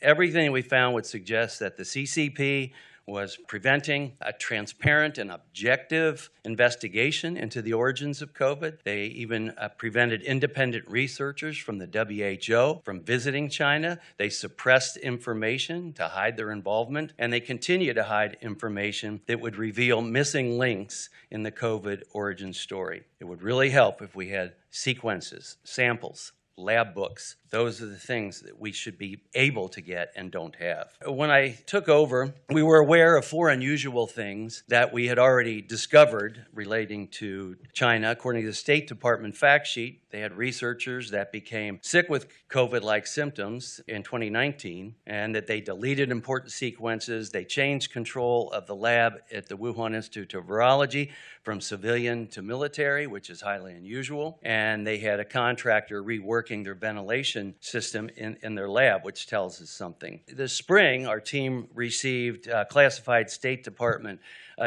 everything we found would suggest that the CCP was preventing a transparent and objective investigation into the origins of COVID. They even prevented independent researchers from the WHO from visiting China. They suppressed information to hide their involvement, and they continue to hide information that would reveal missing links in the COVID origin story. It would really help if we had sequences, samples, lab books. Those are the things that we should be able to get and don't have. When I took over, we were aware of 4 unusual things that we had already discovered relating to China. According to the State Department fact sheet, they had researchers that became sick with COVID-like symptoms in 2019, and that they deleted important sequences. They changed control of the lab at the Wuhan Institute of Virology from civilian to military, which is highly unusual. And they had a contractor reworking their ventilation system in their lab, which tells us something. This spring, our team received classified State Department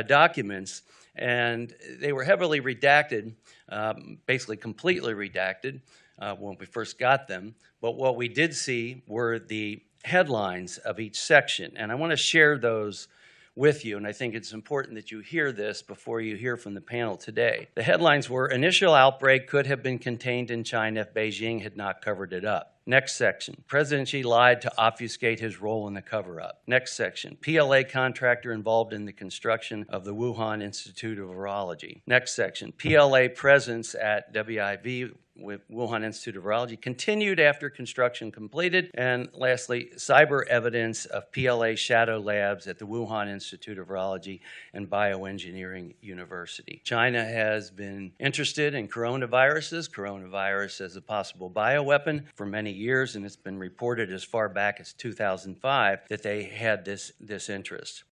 documents, and they were heavily redacted, basically completely redacted when we first got them. But what we did see were the headlines of each section, and I want to share those with you, and I think it's important that you hear this before you hear from the panel today. The headlines were, "Initial outbreak could have been contained in China if Beijing had not covered it up." Next section, President Xi lied to obfuscate his role in the cover-up. Next section, PLA contractor involved in the construction of the Wuhan Institute of Virology. Next section, PLA presence at WIV with Wuhan Institute of Virology continued after construction completed. And lastly, cyber evidence of PLA shadow labs at the Wuhan Institute of Virology and Bioengineering University. China has been interested in coronavirus as a possible bioweapon for many years, and it's been reported as far back as 2005 that they had this interest.